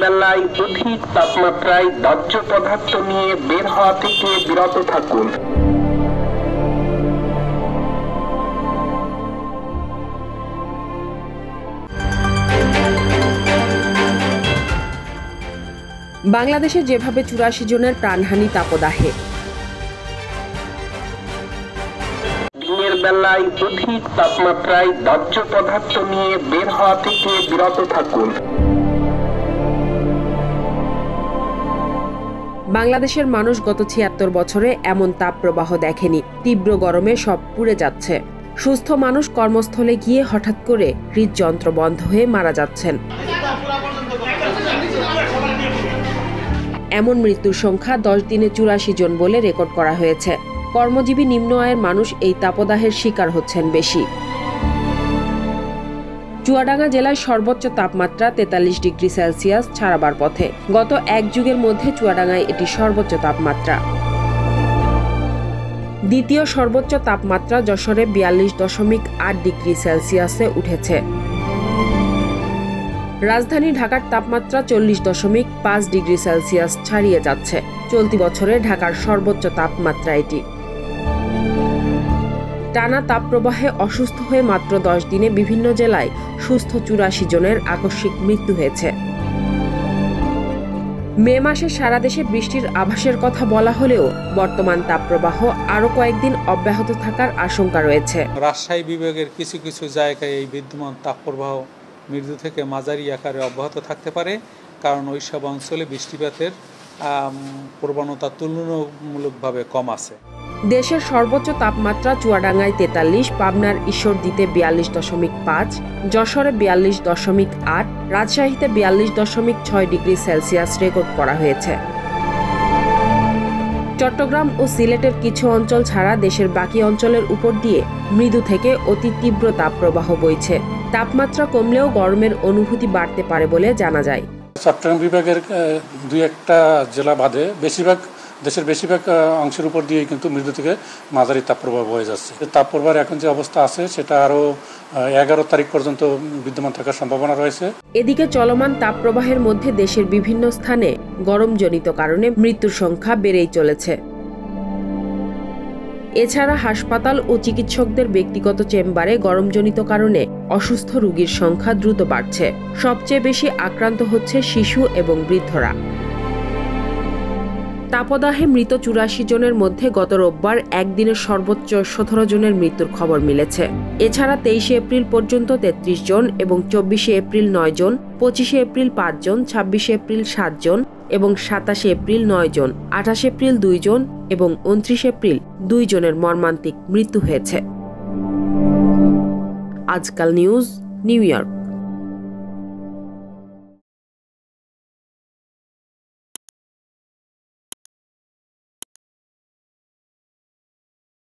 বেলায় অধিক তাপমাত্রায় দাহ্য পদার্থ নিয়ে বের হওয়া থেকে বিরত থাকুন। বাংলাদেশে যেভাবে ৮৪ জনের প্রাণহানি তাপদাহে। দিনের বেলায় অধিক তাপমাত্রায় দাহ্য পদার্থ নিয়ে বের হওয়া থেকে বিরত থাকুন। বাংলাদেশের মানুষ গত ৭৬ বছরে এমন তাপপ্রবাহ দেখেনি। তীব্র গরমে সব পুড়ে যাচ্ছে। সুস্থ মানুষ কর্মস্থলে গিয়ে হঠাৎ করে হৃদযন্ত্র বন্ধ হয়ে মারা যাচ্ছেন। এমন মৃত্যুর সংখ্যা ১০ দিনে ৮৪ জন বলে রেকর্ড করা হয়েছে। কর্মজীবী নিম্ন আয়ের মানুষ এই তাপদাহের শিকার হচ্ছেন বেশি। চুয়াডাঙ্গা জেলায় সর্বোচ্চ তাপমাত্রা ৪৩ ডিগ্রি সেলসিয়াস ছাড়াবার পথে। গত এক যুগের মধ্যে চুয়াডাঙ্গায় এটি সর্বোচ্চ তাপমাত্রা। দ্বিতীয় সর্বোচ্চ তাপমাত্রা যশোরে ৪২.৮ ডিগ্রি সেলসিয়াসে উঠেছে। রাজধানী ঢাকার তাপমাত্রা ৪০.৫ ডিগ্রি সেলসিয়াস ছাড়িয়ে যাচ্ছে। চলতি বছরে ঢাকার সর্বোচ্চ তাপমাত্রা এটি। টানা তাপপ্রবাহে অসুস্থ হয়ে মাত্র ১০ দিনে বিভিন্ন জেলায় সুস্থ ৮৪ জনের আকস্মিক মৃত্যু হয়েছে। মে মাসে সারা দেশে বৃষ্টির আভাসের কথা বলা হলেও বর্তমান তাপপ্রবাহ আরও কয়েকদিন অব্যাহত থাকার আশঙ্কা রয়েছে। রাজশাহী বিভাগের কিছু কিছু জায়গায় এই বিদ্যমান তাপপ্রবাহ মৃদু থেকে মাঝারি আকারে অব্যাহত থাকতে পারে, কারণ ওই সব অঞ্চলে বৃষ্টিপাতের প্রবণতা তুলনামূলকভাবে কম আছে। দেশের সর্বোচ্চ তাপমাত্রা চুয়াডাঙ্গায় ৪৩, পাবনার ঈশ্বরদীতে ৪২.৫, যশোরে ৪২.৮, রাজশাহীতে ৪২.৬ ডিগ্রি সেলসিয়াস রেকর্ড করা হয়েছে। চট্টগ্রাম ও সিলেটের কিছু অঞ্চল ছাড়া দেশের বাকি অঞ্চলের উপর দিয়ে মৃদু থেকে অতি তীব্র তাপপ্রবাহ বইছে। তাপমাত্রা কমলেও গরমের অনুভূতি বাড়তে পারে বলে জানা যায়। চট্টগ্রাম বিভাগের ২-১টা জেলা বাদে দেশের বেশিরভাগ অংশের উপর দিয়ে কিন্তু মৃদু থেকে মাঝারি তাপপ্রবাহ বয়ে যাচ্ছে। তাপপ্রবাহের এখন যে অবস্থা আছে সেটা আরও ১১ তারিখ পর্যন্ত বিদ্যমান থাকার সম্ভাবনা রয়েছে। এদিকে চলমান তাপপ্রবাহের মধ্যে দেশের বিভিন্ন স্থানে গরমজনিত কারণে মৃত্যুর সংখ্যা বেড়েই চলেছে। এছাড়া হাসপাতাল ও চিকিৎসকদের ব্যক্তিগত চেম্বারে গরমজনিত কারণে অসুস্থ রোগীর সংখ্যা দ্রুত বাড়ছে। সবচেয়ে বেশি আক্রান্ত হচ্ছে শিশু এবং বৃদ্ধরা। তাপদাহে মৃত ৮৪ জনের মধ্যে গত রোববার একদিনের সর্বোচ্চ ১৭ জনের মৃত্যুর খবর মিলেছে। এছাড়া ২৩ এপ্রিল পর্যন্ত ৩৩ জন এবং ২৪ এপ্রিল ৯ জন, ২৫ এপ্রিল ৫ জন, ২৬ এপ্রিল ৭ জন এবং ২৭ এপ্রিল ৯ জন, ২৮ এপ্রিল ২ জন এবং ২৯ এপ্রিল ২ জনের মর্মান্তিক মৃত্যু হয়েছে। আজকাল নিউজ, নিউ ইয়র্ক।